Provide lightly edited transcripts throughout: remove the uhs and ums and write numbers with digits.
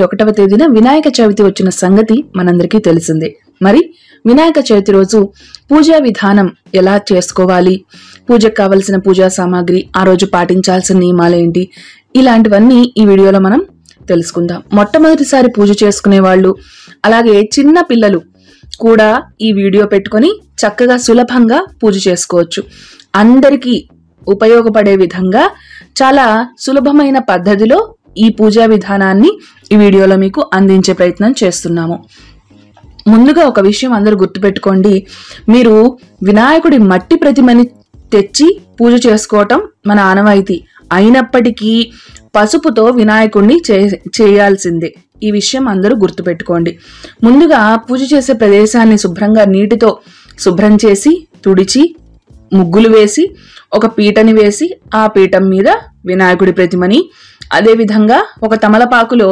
1వ తేదీన వినాయక చవితి వచ్చిన సంగతి మనందరికీ తెలిసిందే. మరి వినాయక చవితి రోజు పూజా విధానం ఎలా చేసుకోవాలి, పూజకు కావలసిన పూజా సామాగ్రి, ఆ రోజు పాటించాల్సిన నియమాలేంటి, ఇలాంటివన్నీ ఈ వీడియోలో మనం తెలుసుకుందాం. మొట్టమొదటిసారి పూజ చేసుకునే వాళ్ళు, అలాగే చిన్న పిల్లలు కూడా ఈ వీడియో పెట్టుకొని చక్కగా సులభంగా పూజ చేసుకోవచ్చు. అందరికీ ఉపయోగపడే విధంగా చాలా సులభమైన పద్ధతిలో ఈ పూజా విధానాన్ని ఈ వీడియోలో మీకు అందించే ప్రయత్నం చేస్తున్నాము. ముందుగా ఒక విషయం అందరూ గుర్తుపెట్టుకోండి, మీరు వినాయకుడి మట్టి ప్రతిమని తెచ్చి పూజ చేసుకోవటం మన ఆనవాయితీ అయినప్పటికీ పసుపుతో వినాయకుడిని చేయాల్సిందే. ఈ విషయం అందరూ గుర్తుపెట్టుకోండి. ముందుగా పూజ చేసే ప్రదేశాన్ని శుభ్రంగా నీటితో శుభ్రం చేసి తుడిచి ముగ్గులు వేసి ఒక పీటని వేసి ఆ పీఠం మీద వినాయకుడి ప్రతిమని, అదేవిధంగా ఒక తమలపాకులో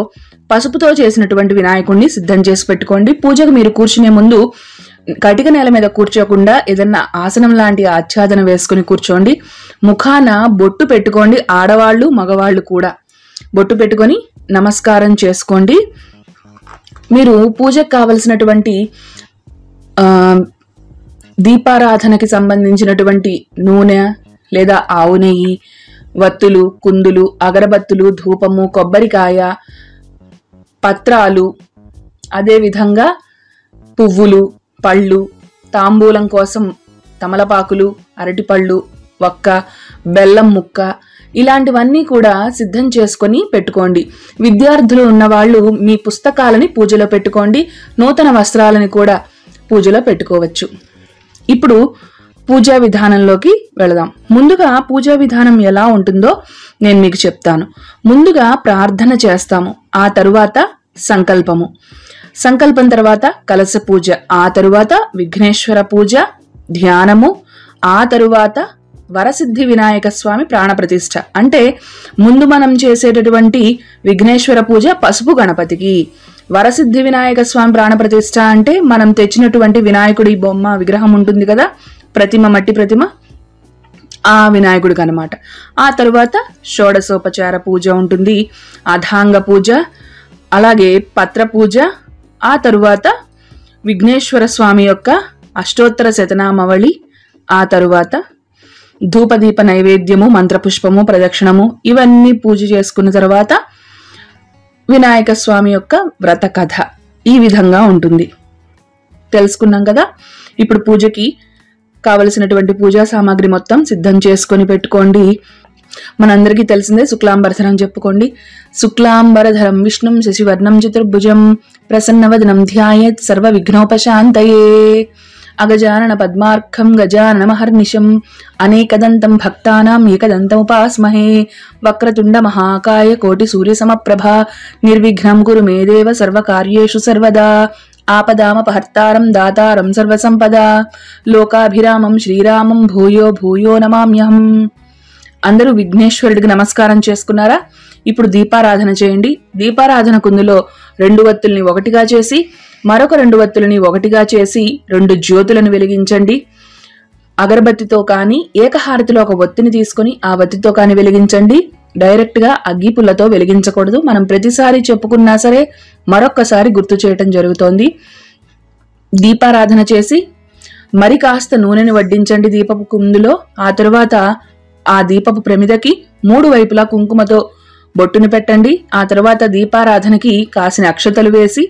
పసుపుతో చేసినటువంటి వినాయకుడిని సిద్ధం చేసి పెట్టుకోండి. పూజకు మీరు కూర్చునే ముందు కటిక నేల మీద కూర్చోకుండా ఏదన్నా ఆసనం లాంటి ఆచ్ఛాదన వేసుకుని కూర్చోండి. ముఖాన బొట్టు పెట్టుకోండి. ఆడవాళ్ళు మగవాళ్ళు కూడా బొట్టు పెట్టుకొని నమస్కారం చేసుకోండి. మీరు పూజకు కావలసినటువంటి దీపారాధనకి సంబంధించినటువంటి నూనె లేదా ఆవు నెయ్యి, వత్తులు, కుందులు, అగరబత్తులు, ధూపము, కొబ్బరికాయ, పత్రాలు, అదేవిధంగా పువ్వులు, పళ్ళు, తాంబూలం కోసం తమలపాకులు, అరటిపళ్ళు, వక్క, బెల్లం ముక్క, ఇలాంటివన్నీ కూడా సిద్ధం చేసుకొని పెట్టుకోండి. విద్యార్థులు ఉన్నవాళ్ళు మీ పుస్తకాలని పూజలో పెట్టుకోండి. నూతన వస్త్రాలని కూడా పూజలో పెట్టుకోవచ్చు. ఇప్పుడు పూజా విధానంలోకి వెళదాం. ముందుగా పూజా విధానం ఎలా ఉంటుందో నేను మీకు చెప్తాను. ముందుగా ప్రార్థన చేస్తాము, ఆ తరువాత సంకల్పము, సంకల్పం తర్వాత కలశ పూజ, ఆ తరువాత విఘ్నేశ్వర పూజ, ధ్యానము, ఆ తరువాత వరసిద్ధి వినాయక స్వామి ప్రాణప్రతిష్ఠ. అంటే ముందు మనం చేసేటటువంటి విఘ్నేశ్వర పూజ పసుపు గణపతికి, వరసిద్ధి వినాయక స్వామి ప్రాణప్రతిష్ఠ అంటే మనం తెచ్చినటువంటి వినాయకుడి బొమ్మ విగ్రహం ఉంటుంది కదా, ప్రతిమ, మట్టి ప్రతిమ, ఆ వినాయకుడికి అనమాట. ఆ తరువాత షోడశోపచార పూజ ఉంటుంది, అథాంగ పూజ, అలాగే పత్ర పూజ, ఆ తరువాత విఘ్నేశ్వర స్వామి యొక్క అష్టోత్తర శతనామవళి, ఆ తరువాత ధూపదీప నైవేద్యము, మంత్రపుష్పము, ప్రదక్షిణము, ఇవన్నీ పూజ చేసుకున్న తర్వాత వినాయక స్వామి యొక్క వ్రత కథ ఈ విధంగా ఉంటుంది. తెలుసుకున్నాం కదా. ఇప్పుడు పూజకి కావలసినటువంటి పూజా సామాగ్రి మొత్తం సిద్ధం చేసుకొని పెట్టుకోండి. మనందరికీ తెలిసిందే, శుక్లాంబరధరం చెప్పుకోండి. శుక్లాంబరధరం విష్ణుం శశివర్ణం చతుర్భుజం ప్రసన్నవదనం ధ్యాయేత్ సర్వ విఘ్నోపశాంతయే అగజానన పద్మార్కం గజాననమహర్నిశం అనేకదంతం భక్తానాం ఏకదంతముపాస్మహే వక్రతుండ మహాకాయ కోటి సూర్య సమప్రభ నిర్విఘ్నం కురు మే దేవ సర్వకార్యేషు సర్వదా ఆపదామపహర్తారం దాతారం సర్వసంపదా లోకాభిరామం శ్రీరామం భూయో భూయో నమామ్యహం. అందరూ విఘ్నేశ్వరుడికి నమస్కారం చేసుకున్నారా? ఇప్పుడు దీపారాధన చేయండి. దీపారాధన కుందులో 2 వత్తుల్ని ఒకటిగా చేసి, మరొక 2 వత్తులని ఒకటిగా చేసి 2 జ్యోతులను వెలిగించండి. అగరబత్తితో కానీ ఏకహారతిలో ఒక వత్తిని తీసుకొని ఆ వత్తితో కానీ వెలిగించండి. డైరెక్ట్ గా అగ్గి పుల్లతో వెలిగించకూడదు. మనం ప్రతిసారి చెప్పుకున్నా సరే మరొక్కసారి గుర్తు చేయటం జరుగుతోంది. దీపారాధన చేసి మరి కాస్త నూనెని వడ్డించండి దీపపు కుందులో. ఆ తరువాత ఆ దీపపు ప్రమిదకి 3 వైపులా కుంకుమతో బొట్టుని పెట్టండి. ఆ తర్వాత దీపారాధనకి కాసిన అక్షతలు వేసి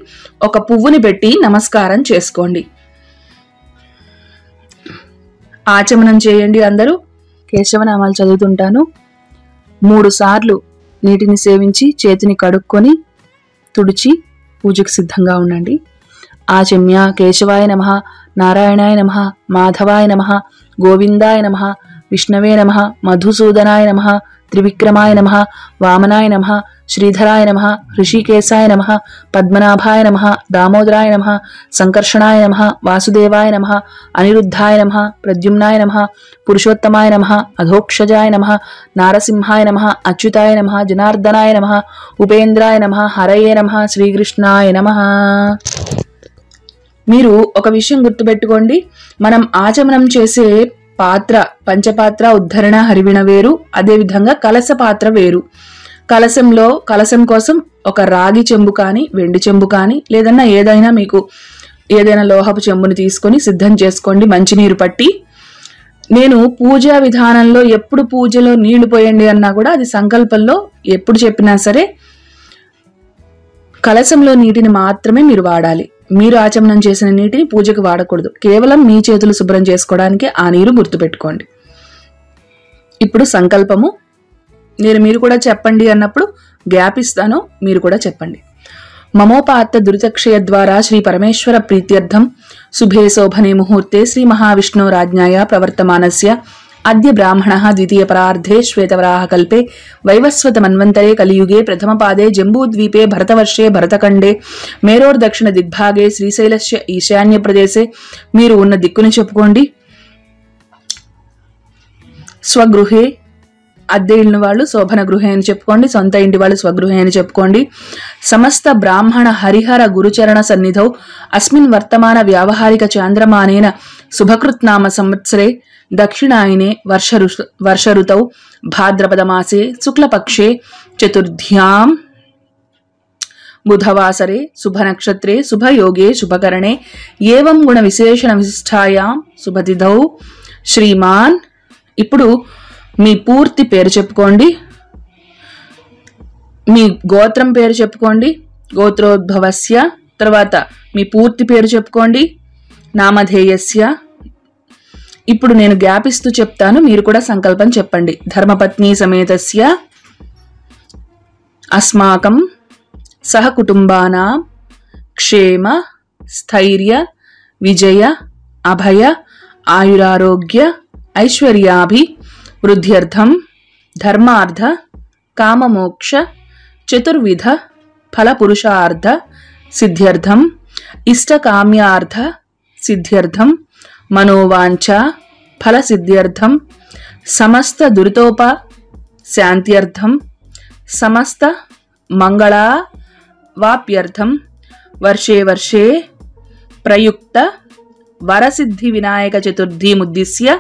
ఒక పువ్వుని పెట్టి నమస్కారం చేసుకోండి. ఆచమనం చేయండి. అందరూ కేశవనామాలు చదువుతుంటాను. 3 సార్లు నీటిని సేవించి చేతిని కడుక్కొని తుడిచి పూజకు సిద్ధంగా ఉండండి. ఆచమ్య కేశవాయ నమః, నారాయణాయ నమః, మాధవాయ నమః, గోవిందాయ నమః, విష్ణవే నమః, మధుసూదనాయ నమః, త్రివిక్రమాయ నమః, వామనాయ నమః, శ్రీధరాయ నమః, ఋషికేశాయ నమః, పద్మనాభాయ నమః, దామోదరాయ నమః, సంకర్షణాయ నమః, వాసుదేవాయ నమః, అనిరుద్ధాయ నమః, ప్రద్యుమ్నాయ నమః, పురుషోత్తమాయ నమః, అధోక్షజాయ నమః, నారసింహాయ నమః, అచ్యుతాయ నమః, జనార్దనాయ నమః, ఉపేంద్రాయ నమః, హరయే నమః, శ్రీకృష్ణాయ నమః. మీరు ఒక విషయం గుర్తుపెట్టుకోండి, మనం ఆచమనం చేసే పాత్ర పంచపాత్ర ఉద్ధరణ హరివిణ వేరు, అదే విధంగా కలశ పాత్ర వేరు. కలశం కోసం ఒక రాగి చెంబు కానీ వెండి చెంబు కానీ లేదన్నా ఏదైనా మీకు ఏదైనా లోహపు చెంబుని తీసుకొని సిద్ధం చేసుకోండి. మంచినీరు పట్టి, నేను పూజా విధానంలో ఎప్పుడు పూజలో నీళ్లు పోయండి అన్నా కూడా అది సంకల్పంలో ఎప్పుడు చెప్పినా సరే కలశంలో నీటిని మాత్రమే మీరు వాడాలి. మీరు ఆచమనం చేసిన నీటిని పూజకు వాడకూడదు. కేవలం మీ చేతులు శుభ్రం చేసుకోవడానికి ఆ నీరు గుర్తుపెట్టుకోండి. ఇప్పుడు సంకల్పము మీరు కూడా చెప్పండి అన్నప్పుడు గ్యాప్ ఇస్తాను, మీరు కూడా చెప్పండి. మమోపాత్త దురితక్షయ ద్వారా శ్రీ పరమేశ్వర ప్రీత్యర్థం శుభే శోభనే ముహూర్తే శ్రీ మహావిష్ణు రాజ్ఞాయ ప్రవర్తమానస్య అద్య బ్రాహ్మణః ద్వితీయ పరార్ధే శ్వేతవరాహ కల్పే వైవస్వత మన్వంతరే కలియుగే ప్రథమ పాదే జంబూద్వీపే భరతవర్షే భరతఖండే మేరోర్ దక్షిణ దిగ్భాగే శ్రీశైలస్య ఈశాన్య ప్రదేశే. మీరు ఉన్న దిక్కుని చెప్పుకోండి. స్వగృహే, అద్దె ఇళ్ళ వాళ్ళు శోభన గృహే అని చెప్పుకోండి. సొంత ఇంటి వాళ్ళు స్వగృహే అని చెప్పుకోండి. సమస్త బ్రాహ్మణ హరిహర గురుచరణ సన్నిధౌ అస్మిన్ వర్తమాన వ్యావహారిక చాంద్రమానేన శుభకృత్నామ సంవత్సరే దక్షిణాయనే వర్ష ఋతౌ భాద్రపద మాసే శుక్లపక్షే చతుర్థ్యాం బుధవాసరే శుభనక్షత్రే శుభయోగే శుభకరణే ఏవం గుణ విశేషణ విశిష్టాయాం శుభతిథౌ శ్రీమాన్. ఇప్పుడు మీ పూర్తి పేరు చెప్పుకోండి. మీ గోత్రం పేరు చెప్పుకోండి. గోత్రోద్భవస్య, తర్వాత మీ పూర్తి పేరు చెప్పుకోండి. నామధేయస్య. ఇప్పుడు నేను గ్యాప్ ఇస్తూ చెప్తాను, మీరు కూడా సంకల్పం చెప్పండి. ధర్మపత్ని సమేతస్య అస్మాకం సహ కుటుంబానాం క్షేమ స్థైర్య విజయ అభయ ఆయురారోగ్య ఐశ్వర్యాభి వృద్ధ్యర్థం ధర్మార్థ కామమోక్ష చతుర్విధ ఫలపురుషార్థ సిద్ధ్యర్థం ఇష్టకామ్యార్థ సిద్ధ్యర్థం మనోవాంఛ ఫలసిద్ధ్యర్థం సమస్త దురితోప శాంత్యర్థం సమస్త మంగళా వాప్యర్థం వర్షే వర్షే ప్రయుక్త వరసిద్ధి వినాయక చతుర్థీముద్దిశ్య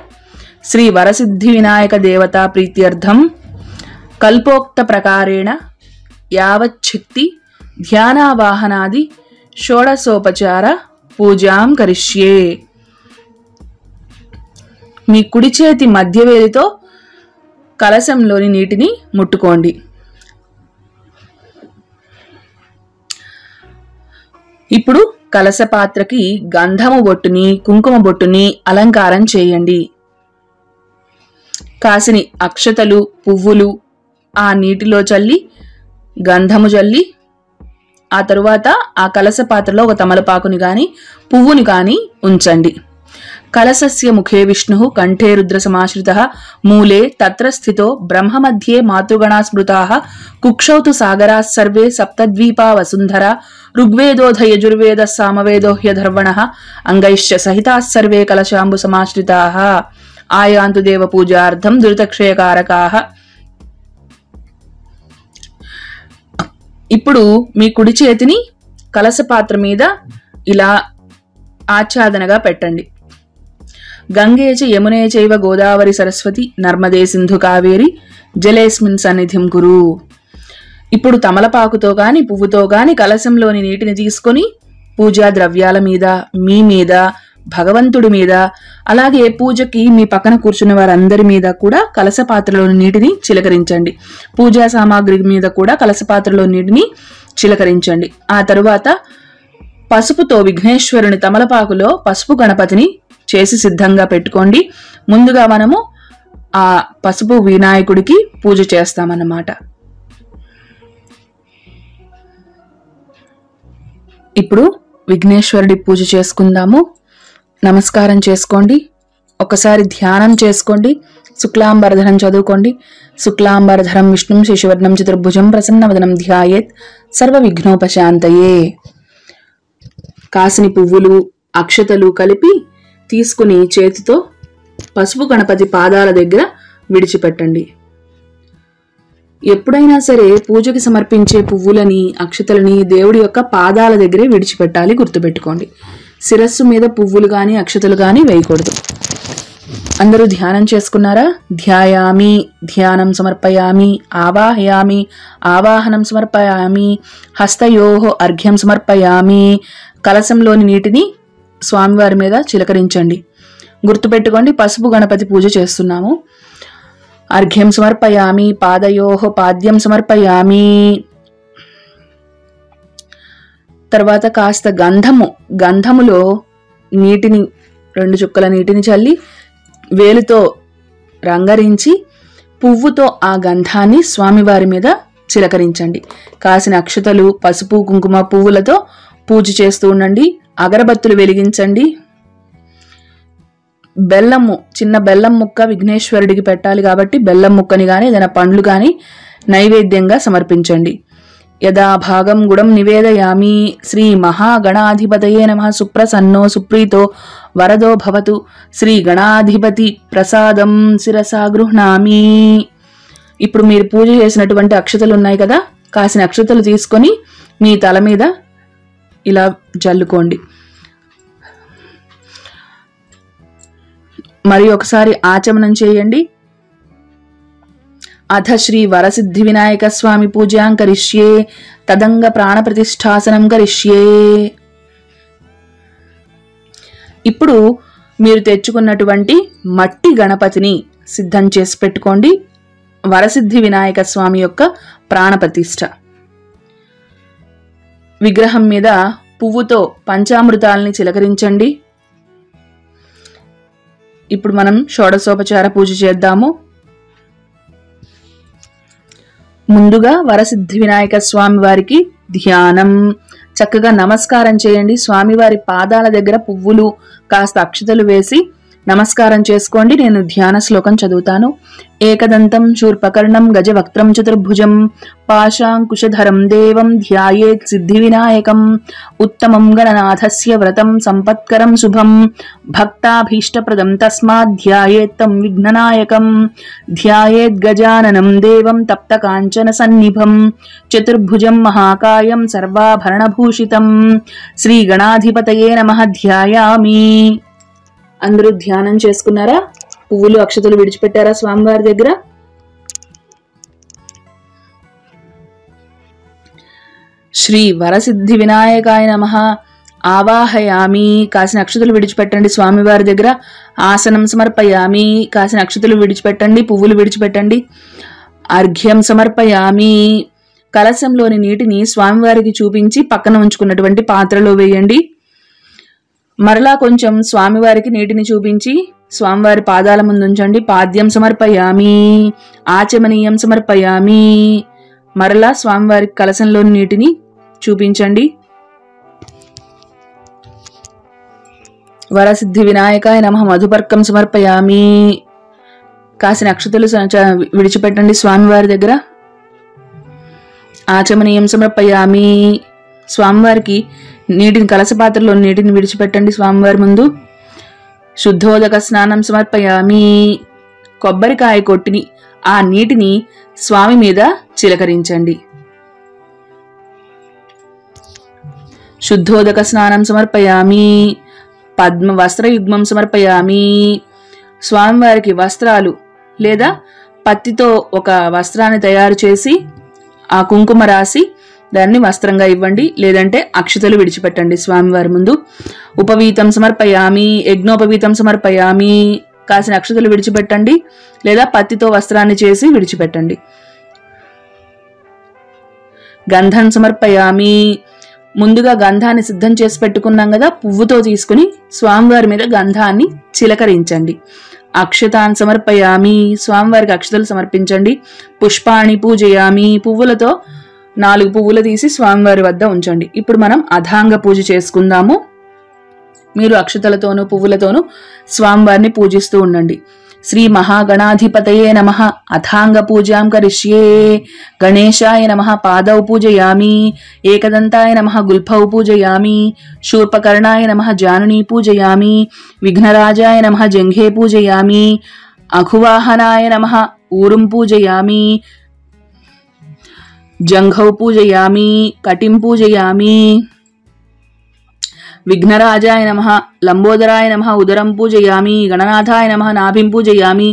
శ్రీ వరసిద్ధి వినాయక దేవతా ప్రీత్యర్థం కల్పోక్త ప్రకారేణ యావచ్ఛక్తి ధ్యానావాహనాది షోడశోపచార పూజాం కరిష్యే. మీ కుడి చేతి మధ్యవేలితో కలశంలోని నీటిని ముట్టుకోండి. ఇప్పుడు కలశ పాత్రకి గంధము బొట్టుని కుంకుమ బొట్టుని అలంకారం చేయండి. కాసిని అక్షతలు పువ్వులు ఆ నీటిలో చల్లి గంధము చల్లి ఆ తరువాత ఆ కలశ పాత్రలో ఒక తమలపాకుని గాని పువ్వుని గాని ఉంచండి. కలశస్య ముఖే విష్ణుః కంఠే రుద్ర సమాశ్రితః మూలే తత్ర స్థితో బ్రహ్మ మధ్యే మాతృగణా స్మృతాః కుక్షౌ తు సాగరాః సర్వే సప్తద్వీపా వసుంధరా ఋగ్వేదోధ యజుర్వేద సామవేదో హ్యధర్వణః అంగైశ్చ సహితాః సర్వే కలశాంబు సమాశ్రితాః ఆయాంతు దేవ పూజార్థం దురితక్షయకారకాః. ఇప్పుడు మీ కుడి చేతిని కలశ పాత్ర మీద ఇలా ఆచ్ఛాదనగా పెట్టండి. గంగే చ యమునే చైవ గోదావరి సరస్వతి నర్మదే సింధు కావేరి జలేస్మిన్ సన్నిధిం కురు. ఇప్పుడు తమలపాకుతో గాని పువ్వుతో గాని కలశంలోని నీటిని తీసుకొని పూజా ద్రవ్యాల మీద, మీ మీద, భగవంతుడి మీద, అలాగే పూజకి మీ పక్కన కూర్చున్న వారందరి మీద కూడా కలశ పాత్రలోని నీటిని చిలకరించండి. పూజా సామాగ్రి మీద కూడా కలశ పాత్రలోని నీటిని చిలకరించండి. ఆ తరువాత పసుపుతో విఘ్నేశ్వరుని తమలపాకులో పసుపు గణపతిని చేసి సిద్ధంగా పెట్టుకోండి. ముందుగా మనము ఆ పసుపు వినాయకుడికి పూజ చేస్తామన్నమాట. ఇప్పుడు విఘ్నేశ్వరుడి పూజ చేసుకుందాము. నమస్కారం చేసుకోండి. ఒకసారి ధ్యానం చేసుకోండి. శుక్లాంబరధరం చదువుకోండి. శుక్లాంబరధరం విష్ణుం శశివర్ణం చతుర్భుజం ప్రసన్నవదనం ధ్యాయేత్ సర్వ విఘ్నోపశాంతయే. కాసిని పువ్వులు అక్షతలు కలిపి తీసుకుని చేతితో పసుపు గణపతి పాదాల దగ్గర విడిచిపెట్టండి. ఎప్పుడైనా సరే పూజకి సమర్పించే పువ్వులని అక్షతలని దేవుడి యొక్క పాదాల దగ్గరే విడిచిపెట్టాలి, గుర్తుపెట్టుకోండి. శిరస్సు మీద పువ్వులు గాని అక్షతలు గాని వేయకూడదు. అందరూ ధ్యానం చేసుకున్నారా? ధ్యాయామి, ధ్యానం సమర్పయామి, ఆవాహయామి, ఆవాహనం సమర్పయామి, హస్తయోహో అర్ఘ్యం సమర్పయామి. కలశంలోని నీటిని స్వామివారి మీద చిలకరించండి. గుర్తుపెట్టుకోండి, పసుపు గణపతి పూజ చేస్తున్నాము. అర్ఘ్యం సమర్పయామి, పాదయోహో పాద్యం సమర్పయామి. తర్వాత కాస్త గంధములో నీటిని 2 చుక్కల నీటిని చల్లి వేలుతో రంగరించి పువ్వుతో ఆ గంధాన్ని స్వామివారి మీద చిలకరించండి. కాసిన అక్షతలు, పసుపు, కుంకుమ, పువ్వులతో పూజ చేస్తూ ఉండండి. అగరబత్తులు వెలిగించండి. చిన్న బెల్లం ముక్క విఘ్నేశ్వరుడికి పెట్టాలి కాబట్టి బెల్లం ముక్కని గాని ఏదైనా పండ్లు గాని నైవేద్యంగా సమర్పించండి. యదా భాగం గుడం నివేదయామి. శ్రీ మహాగణాధిపతయే నమః. సుప్రసన్నో సుప్రీతో వరదో భవతు. శ్రీ గణాధిపతి ప్రసాదం శిరసా గృహ్ణామి. ఇప్పుడు మీరు పూజ చేసినటువంటి అక్షతలు ఉన్నాయి కదా, కాసిన అక్షతలు తీసుకొని మీ తల మీద ఇలా జల్లుకోండి. మరి ఒకసారి ఆచమనం చేయండి. అథ శ్రీ వరసిద్ధి వినాయక స్వామి పూజాం కరిష్యే, తదంగ ప్రాణ ప్రతిష్ఠాసనం కరిష్యే. ఇప్పుడు మీరు తెచ్చుకున్నటువంటి మట్టి గణపతిని సిద్ధం చేసి పెట్టుకోండి. వరసిద్ధి వినాయక స్వామి యొక్క ప్రాణ ప్రతిష్ఠ. విగ్రహం మీద పువ్వుతో పంచామృతాలని చిలకరించండి. ఇప్పుడు మనం షోడశోపచార పూజ చేద్దాము. ముందుగా వరసిద్ధి వినాయక స్వామి వారికి ధ్యానం. చక్కగా నమస్కారం చేయండి. స్వామివారి పాదాల దగ్గర పువ్వులు కాస్త అక్షతలు వేసి నమస్కారం చేసుకోండి. నేను ధ్యాన శ్లోకం చదువుతాను. ఏకదంతం శూర్పకర్ణం గజవక్త్రం చతుర్భుజం పాశాంకుశధరం దేవం ధ్యాయేత్ సిద్ధి వినాయకం. ఉత్తమం గణనాథస్య వ్రతం సంపత్కరం శుభం భక్తాభీష్టప్రదం తస్మాత్ ధ్యాయేత్ తం విఘ్ననాయకం. ధ్యాయేత్ గజాననం దేవం తప్తకాంచన సన్నిభం చతుర్భుజం మహాకాయం సర్వాభరణభూషితం. శ్రీ గణాధిపతయే నమః. ధ్యాయామి. అందరూ ధ్యానం చేసుకున్నారా? పువ్వులు అక్షతలు విడిచిపెట్టారా స్వామివారి దగ్గర? శ్రీ వరసిద్ధి వినాయకాయ నమః. ఆవాహయామి. కాసిన అక్షతలు విడిచిపెట్టండి స్వామివారి దగ్గర. ఆసనం సమర్పయామి. కాసిన అక్షతలు విడిచిపెట్టండి, పువ్వులు విడిచిపెట్టండి. అర్ఘ్యం సమర్పయామి. కలశంలోని నీటిని స్వామివారికి చూపించి పక్కన ఉంచుకున్నటువంటి పాత్రలో వేయండి. మరలా కొంచెం స్వామివారికి నీటిని చూపించి స్వామివారి పాదాల ముందు ఉంచండి. పాద్యం సమర్పయామి. ఆచమనీయం సమర్పయామి. మరలా స్వామివారి కలశంలోని నీటిని చూపించండి. వరసిద్ధి వినాయకాయ నమః. మధుపర్కం సమర్పయామి. కాసిన అక్షతలు విడిచిపెట్టండి స్వామివారి దగ్గర. ఆచమనీయం సమర్పయామి. స్వామివారికి నీటిని కలశ పాత్రలో నీటిని విడిచిపెట్టండి స్వామివారి ముందు. శుద్ధోదక స్నానం సమర్పయామి. కొబ్బరికాయ కొట్టిని ఆ నీటిని స్వామి మీద చిలకరించండి. శుద్ధోదక స్నానం సమర్పయామి. పద్మ వస్త్రయుగ్మం సమర్పయామి. స్వామివారికి వస్త్రాలు లేదా పత్తితో ఒక వస్త్రాన్ని తయారు చేసి ఆ కుంకుమ రాసి దాన్ని వస్త్రంగా ఇవ్వండి, లేదంటే అక్షతలు విడిచిపెట్టండి స్వామివారి ముందు. ఉపవీతం సమర్పయామి. యజ్ఞోపవీతం సమర్పయామి. కాసిన అక్షతలు విడిచిపెట్టండి లేదా పత్తితో వస్త్రాన్ని చేసి విడిచిపెట్టండి. గంధం సమర్పయామి. ముందుగా గంధాన్ని సిద్ధం చేసి పెట్టుకున్నాం కదా, పువ్వుతో తీసుకుని స్వామివారి మీద గంధాన్ని చిలకరించండి. అక్షతాన్ సమర్పయామి. స్వామివారికి అక్షతలు సమర్పించండి. పుష్పాణి పూజయామి. పువ్వులతో 4 పువ్వులు తీసి స్వామివారి వద్ద ఉంచండి. ఇప్పుడు మనం అథాంగ పూజ చేసుకుందాము. మీరు అక్షతలతోనూ పువ్వులతోనూ స్వామివారిని పూజిస్తూ ఉండండి. శ్రీ మహాగణాధిపతయే నమః. అథాంగ పూజాం కరిష్యే. గణేశాయ నమః. పాదౌ పూజయామి. ఏకదంతాయ నమః. గుల్ఫౌ పూజయామి. శూర్పకర్ణాయ నమః. జానునీ పూజయామి. విఘ్నరాజాయ నమః. జంఘే పూజయామి. అఘువాహనాయ నమః. ఊరుం పూజయామి. జంఘౌ పూజయామి. కటిం పూజయామి. విఘ్నరాజాయ నమః లంబోదరాయ నమః ఉదరం పూజయామి, గణనాథాయ నమః నాభిం పూజయామి,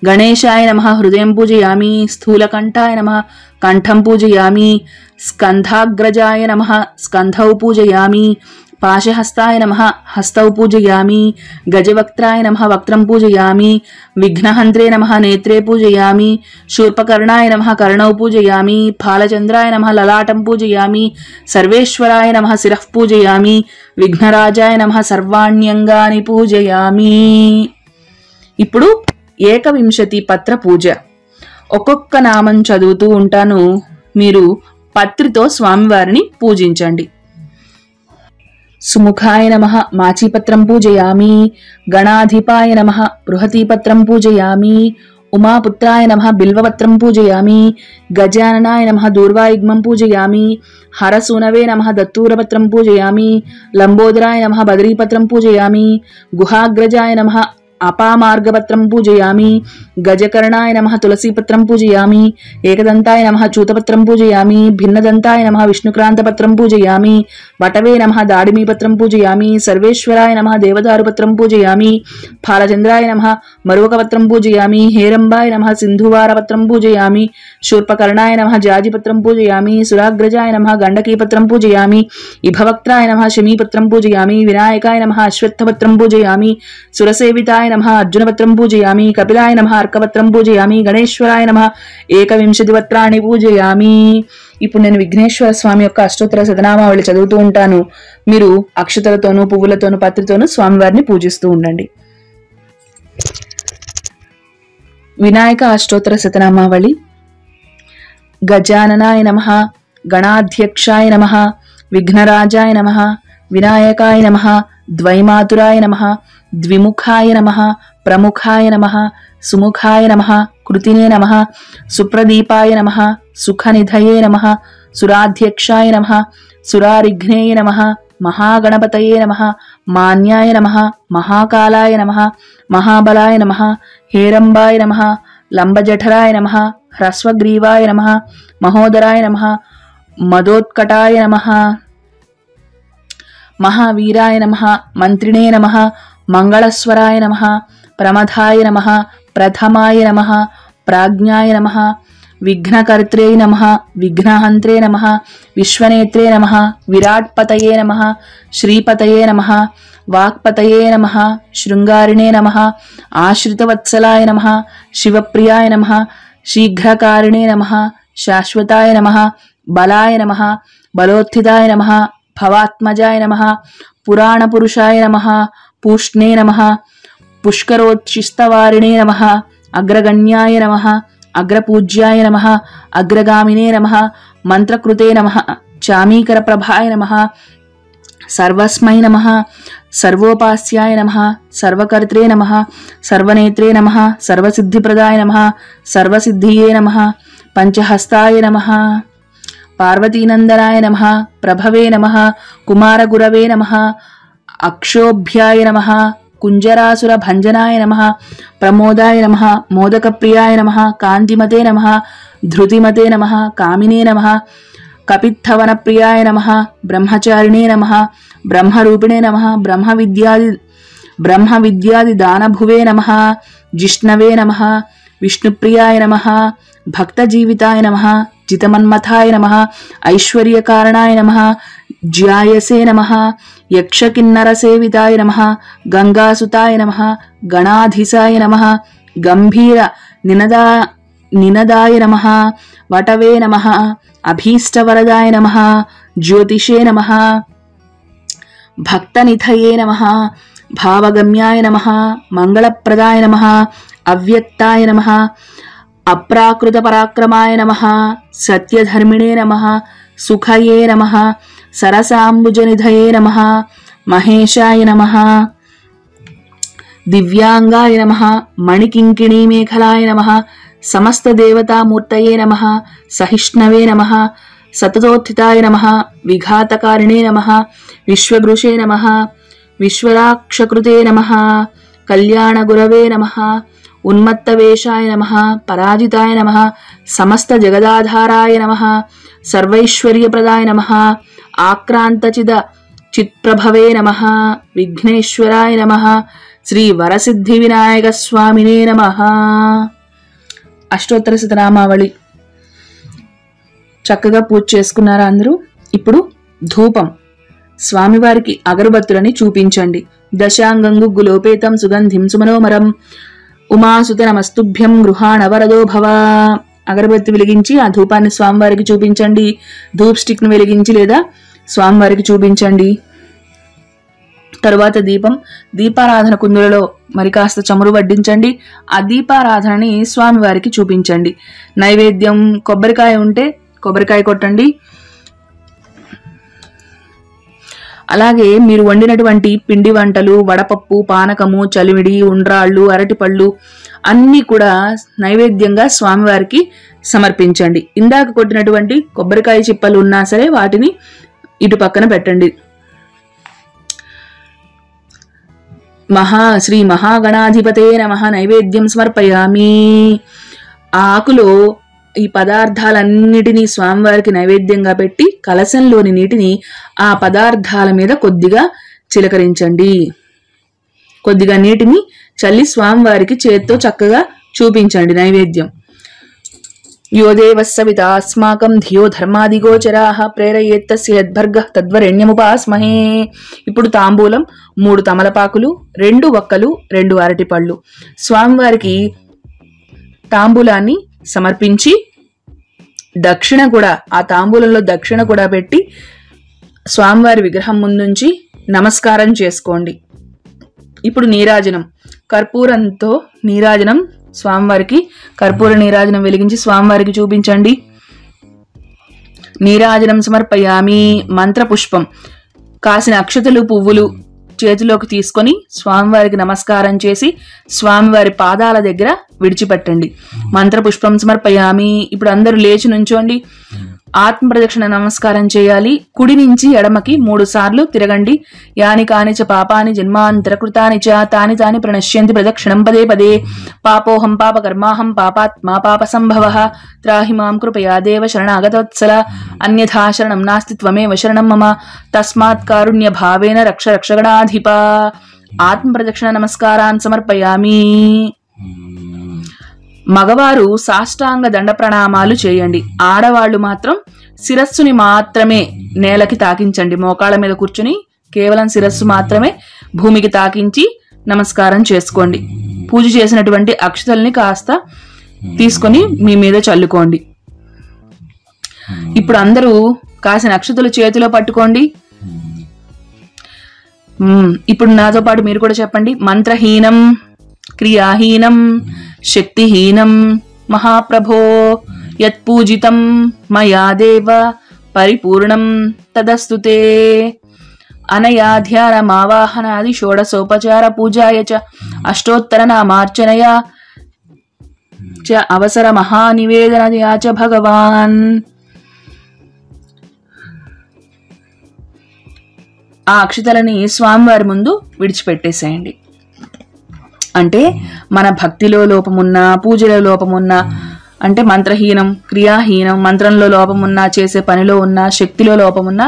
గణేశాయ నమః హృదయం పూజయామి, స్థూలకంఠాయ నమః కంఠం పూజయామి, స్కంధాగ్రజాయ నమః స్కంధౌ పూజయామి, పాశహస్తాయ నమః హస్తౌ పూజయామి, గజవక్త్రాయ నమః వక్త్రం పూజయామి, విఘ్నహంత్రే నమః నేత్రే పూజయామి, శూర్పకర్ణాయ నమః కర్ణౌ పూజయామి, ఫాలచంద్రాయ నమః లలాటం పూజయామి, సర్వేశ్వరాయ నమః శిరః పూజయామి, విఘ్నరాజాయ నమః సర్వాణ్యంగాని పూజయామి. ఇప్పుడు 21 పత్ర పూజ. ఒక్కొక్క నామం చదువుతూ ఉంటాను, మీరు పత్రితో స్వామివారిని పూజించండి. సుముఖాయ నమః మాచీపత్రం పూజయామి, గణాధిపాయ నమః బృహతీపత్రం పూజయామి, ఉమాపుత్రాయ నమః బిల్వపత్రం పూజయామి, గజాననాయ నమః దూర్వాయుగ్మం పూజయామి, హరసూనవే నమః దత్తూరపత్రం పూజయామి, లంబోదరాయ నమః బదరీపత్రం పూజయామి, గుహాగ్రజాయ నమః అపామార్గపత్రం పూజయామి, గజకర్ణాయ నమః తులసీపత్రం పూజయామి, ఏకదంతాయ నమః చూతపత్రం పూజయామి, భిన్నదంతాయ నమః విష్ణుక్రాంతపత్రం పూజయామి, వటవే నమః దాడిమీపత్రం పూజయామి, సర్వేశ్వరాయ నమః దేవదారుపత్రం పూజయామి, ఫాలచంద్రాయ నమః మరువకపత్రం పూజయామి, హేరంబాయ నమః సింధువారపత్రం పూజయామి, శూర్పకర్ణాయ నమః జాజిపత్రం పూజయామి, సురాగ్రజాయ నమః గండకీపత్రం పూజయామి, ఇభవక్త్రాయ నమః శమీపత్రం పూజయామి, వినాయకాయ నమః అశ్వత్థపత్రం పూజయామి, సురసేవితాయ నమః అర్జునపత్రం పూజయామి, కపిలాయ నమః అర్కపత్రం పూజయామి, గణేశ్వరాయ నమః 21 పత్రాన్ని పూజయామి. ఇప్పుడు నేను విఘ్నేశ్వర స్వామి యొక్క అష్టోత్తర శతనామావళి చదువుతూ ఉంటాను, మీరు అక్షతలతోనూ పువ్వులతోనూ పత్రితోనూ స్వామివారిని పూజిస్తూ ఉండండి. వినాయక అష్టోత్తర శతనామావళి. గజాననాయ నమః, గణాధ్యక్షాయ నమః, విఘ్నరాజాయ నమః, వినాయకాయ నమః, ద్వైమాతురాయ నమః, ద్విముఖాయ నమః, ప్రముఖాయ నమః, సుముఖాయ నమః, కృతినే నమః, సుప్రదీపాయ నమః, సుఖనిధయే నమః, సురాధ్యక్షాయ నమః, సురారిఘ్నేయ నమః, మహాగణపతయే నమః, మాన్యాయ నమః, మహాకాలాయ నమః, మహాబలాయ నమః, హేరంబాయ నమః, లంబజఠరాయ నమః, హ్రస్వగ్రీవాయ నమః, మహోదరాయ నమః, మదోత్కటాయ నమః, మహావీరాయ నమః, మంత్రిణే నమః, మంగళస్వరాయ నమః, ప్రమథాయ నమః, ప్రథమాయ నమః, ప్రాజ్ఞాయ నమః, విఘ్నకర్త్రే నమః, విఘ్నహంత్రే నమః, విశ్వనేత్రే నమః, విరాట్పతయే నమః, శ్రీపతయే నమః, వాక్పతయే నమః, శృంగారిణే నమః, ఆశ్రితవత్సలాయ నమః, శివప్రియాయ నమః, శీఘ్రకారిణే నమః, శాశ్వతాయ నమః, బలాయ నమః, బలోత్థితాయ నమః, భవాత్మజాయ నమః, పురాణపురుషాయ నమః, పూష్ణే నమః, పుష్కరోచ్ఛిస్తవారిణే నమః, అగ్రగణ్యాయ నమః, అగ్రపూజ్యాయ నమః, అగ్రగామినే నమః, మంత్రకృతే నమః, చామీకరప్రభాయ నమః, సర్వస్మై నమః, సర్వోపాస్యాయ నమః, సర్వకర్త్రే నమః, సర్వనేత్రే నమః, సర్వసిద్ధిప్రదాయ నమః, సర్వసిద్ధియే నమః, పంచహస్తాయ నమః, పార్వతీనందనాయ నమః, ప్రభవే నమః, కుమారగురవే నమః, అక్షోభ్యాయ నమః, కుంజరాసుర భంజనాయ నమః, ప్రమోదాయ నమః, మోదకప్రియాయ నమః, కాంతిమతే నమః, ధృతిమతే నమః, కామినే నమః, కపిత్థవనప్రియాయ నమః, బ్రహ్మచారిణే నమః, బ్రహ్మరూపిణే నమః, బ్రహ్మవిద్యాది దానభువే నమః, జిష్ణవే నమః, విష్ణుప్రియాయ నమః, భక్తజీవితాయ నమః, జితమన్మథాయ నమః, ఐశ్వర్యకారణాయ నమః, జ్యాయసే నమః, యక్షకిన్నరసేవితాయ నమః, గంగాసుతాయ నమః, గణాధీశాయ నమః, గంభీర నినదాయ నమః, వటవే నమః, అభీష్టవరదాయ నమః, జ్యోతిషే నమః, భక్తనిధయే నమః, భావగమ్యాయ నమః, మంగళప్రదాయ నమః, అవ్యక్తాయ నమః, అప్రాకృత పరాక్రమాయ నమః, సత్యధర్మిణే నమః, సుఖయే నమః, సరసాంబుజనిధయే నమః, మహేశాయ నమః, దివ్యాంగాయ నమః, మణికింకిణీమేఖలాయ నమః, సమస్త దేవతామూర్తయే నమః, సహిష్ణవే నమః, సతతోత్థితాయ నమః, విఘాతకారిణే నమః, విశ్వభృషే నమః, విశ్వరాక్షకృతే నమః, కళ్యాణగురవే నమః, ఉన్మత్తవేషాయ నమః, పరాజితాయ నమః, సమస్త జగదాధారాయ నమః, సర్వైశ్వర్యప్రదాయ నమః, ఆక్రాంతచిద చిత్ప్రభవే నమః, విఘ్నేశ్వరాయ నమః, శ్రీ వరసిద్ధి వినాయక స్వామినే నమః. అష్టోత్తర శతనామావళి చక్కగా పూజ చేసుకున్నారా అందరూ? ఇప్పుడు ధూపం. స్వామివారికి అగరబత్తులని చూపించండి. దశాంగం గుగ్గులోపేతం సుగంధిం సుమనోమరం ఉమాసుత నమస్తుభ్యం గృహాణవరదో భవ. అగరబత్తి వెలిగించి ఆ ధూపాన్ని స్వామివారికి చూపించండి. ధూప్ స్టిక్ ను వెలిగించి లేదా స్వామివారికి చూపించండి. తరువాత దీపం. దీపారాధన కుందులలో మరి కాస్త చమురు వడ్డించండి. ఆ దీపారాధనని స్వామివారికి చూపించండి. నైవేద్యం కొబ్బరికాయ ఉంటే కొబ్బరికాయ కొట్టండి. అలాగే మీరు వండినటువంటి పిండి వంటలు, వడపప్పు, పానకము, చలిమిడి, ఉండ్రాళ్ళు, అరటిపళ్ళు అన్నీ కూడా నైవేద్యంగా స్వామివారికి సమర్పించండి. ఇందాక కొట్టినటువంటి కొబ్బరికాయ చిప్పలు ఉన్నా సరే వాటిని ఇటు పక్కన పెట్టండి. శ్రీ మహాగణాధిపతే నమః నైవేద్యం సమర్పయామి. ఆ ఆకులో ఈ పదార్థాలన్నిటినీ స్వామివారికి నైవేద్యంగా పెట్టి కలశంలోని నీటిని ఆ పదార్థాల మీద కొద్దిగా చిలకరించండి. కొద్దిగా నీటిని చల్లి స్వామివారికి చేత్తో చక్కగా చూపించండి నైవేద్యం. యోదేవస్సవిత అస్మాకం ధియో ధర్మాదిగోచరాః ప్రేరయేత్తస్య యద్భర్గః తద్వరెణ్యముపాస్మహే. ఇప్పుడు తాంబూలం 3 తమలపాకులు, 2 వక్కలు, 2 అరటిపళ్ళు. స్వామివారికి తాంబూలాన్ని సమర్పించి దక్షిణ కూడా ఆ తాంబూలంలో దక్షిణ కూడా పెట్టి స్వామివారి విగ్రహం ముందుంచి నమస్కారం చేసుకోండి. ఇప్పుడు నీరాజనం. కర్పూరంతో నీరాజనం స్వామివారికి కర్పూర నీరాజనం వెలిగించి స్వామివారికి చూపించండి. నీరాజనం సమర్పయామి. మంత్రపుష్పం. కాసిన అక్షతలు, పువ్వులు చేతిలోకి తీసుకొని స్వామివారికి నమస్కారం చేసి స్వామివారి పాదాల దగ్గర విడిచిపెట్టండి. మంత్రపుష్పం సమర్పయామి. ఇప్పుడు అందరూ లేచి నుంచోండి. ఆత్మ ప్రదక్షిణ నమస్కారం చేయాలి. కుడి నుంచి ఎడమకి 3 సార్లు తిరగండి. యాని కాని చ పాపాని జన్మాంతరకృతాని చ తాని తాని ప్రణశ్యంతి ప్రదక్షిణం పదే పదే. పాపోహం పాపకర్మాహం పాపాత్మా పాప సంభవః. త్రాహి మాం కృపయా దేవ శరణాగతవత్సల. అన్యథా శరణం నాస్తి త్వమేవ శరణం మమ. తస్మాత్ కారుణ్య భావేన రక్ష రక్షగణాధిప. ఆత్మ ప్రదక్షిణ నమస్కారాన్ సమర్పయామి. మగవారు సాష్టాంగ దండ ప్రణామాలు చేయండి. ఆడవాళ్లు మాత్రం శిరస్సుని మాత్రమే నేలకి తాకించండి. మోకాళ్ళ మీద కూర్చుని కేవలం శిరస్సు మాత్రమే భూమికి తాకించి నమస్కారం చేసుకోండి. పూజ చేసినటువంటి అక్షతల్ని కాస్త తీసుకొని మీ మీద చల్లుకోండి. ఇప్పుడు అందరూ కాసిన అక్షతలు చేతిలో పట్టుకోండి. ఇప్పుడు నాతో పాటు మీరు కూడా చెప్పండి. మంత్రహీనం, క్రియాహీనం, శక్తిహీనం మహాప్రభో యత్పూజితం మయా దేవ పరిపూర్ణం తదస్తుతే. అనయా ధ్యానమావాహనాది షోడశోపచార పూజాయ చ అష్టోత్తర నామార్చనయా చ అవసర మహానివేదనయా చ భగవాన్. ఆ అక్షతలని స్వామివారి ముందు విడిచిపెట్టేసేయండి. అంటే మన భక్తిలో లోపమున్నా, పూజలో లోపమున్నా, అంటే మంత్రహీనం, క్రియాహీనం, మంత్రంలో లోపమున్నా, చేసే పనిలో ఉన్నా, శక్తిలో లోపమున్నా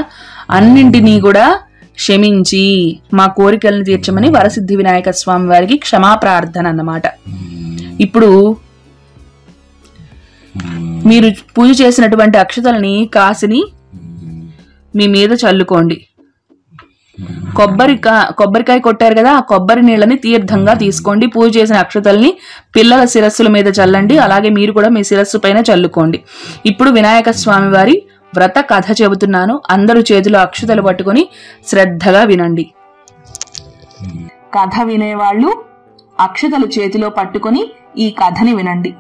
అన్నింటినీ కూడా క్షమించి మా కోరికలను తీర్చమని వరసిద్ధి వినాయక స్వామి వారికి క్షమాప్రార్థన అన్నమాట. ఇప్పుడు మీరు పూజ చేసినటువంటి అక్షతల్ని కాసిని మీ మీద చల్లుకోండి. కొబ్బరికాయ కొట్టారు కదా, ఆ కొబ్బరి నీళ్ళని తీర్థంగా తీసుకోండి. పూజ చేసిన అక్షతల్ని పిల్లల శిరస్సుల మీద చల్లండి. అలాగే మీరు కూడా మీ శిరస్సు పైన చల్లుకోండి. ఇప్పుడు వినాయక స్వామి వారి వ్రత కథ చెబుతున్నాను. అందరూ చేతిలో అక్షతలు పట్టుకొని శ్రద్ధగా వినండి. కథ వినేవాళ్ళు అక్షతలు చేతిలో పట్టుకొని ఈ కథని వినండి.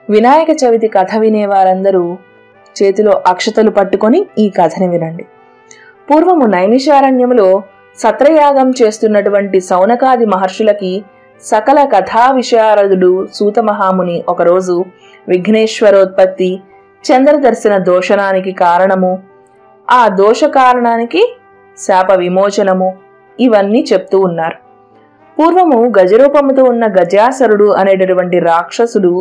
వినాయక చవితి కథ వినేవారందరూ చేతిలో అక్షతలు పట్టుకొని ఈ కథని వినండి. పూర్వము నైమిషారణ్యములో సత్రయాగం చేస్తున్నటువంటి సౌనకాది మహర్షులకి సకల కథా విశారదుడు సూత మహాముని ఒకరోజు విఘ్నేశ్వరోత్పత్తి, చంద్రదర్శన దోషణానికి కారణము, ఆ దోష కారణానికి శాప విమోచనము ఇవన్నీ చెప్తూ ఉన్నారు. పూర్వము గజరూపముతో ఉన్న గజాసరుడు అనేటటువంటి రాక్షసుడు